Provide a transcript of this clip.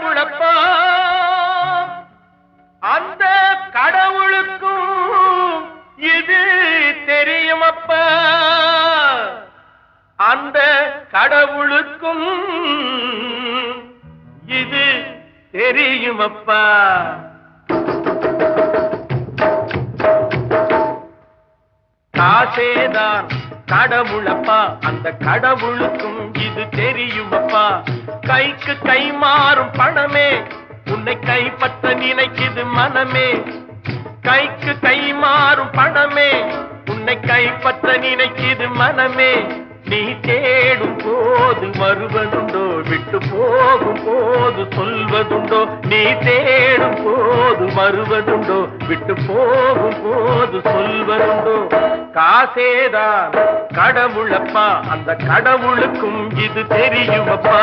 கடவுளப்பா அந்த கடவுளுக்கும் இது தெரியுமப்பா அந்த கடவுளுக்கும் இது தெரியுமப்பா காசேதான் கடவுளப்பா அந்த கடவுளுக்கும் இது தெரியுமப்பா கைக்கு கை மாறும் பணமே உன்னை கைப்பற்ற நினைக்குது மனமே கைக்கு கை மாறும் பணமே உன்னை கைப்பற்ற நினைக்குது மனமே நீ தேடும் போது வருவதுண்டோ விட்டு போகும் போது சொல்வதுண்டோ நீ தேடும் போது வருவதுண்டோ விட்டு போகும் போது சொல்வதுண்டோ காசேதான் கடவுளப்பா அந்த கடவுளுக்கும் இது தெரியுமப்பா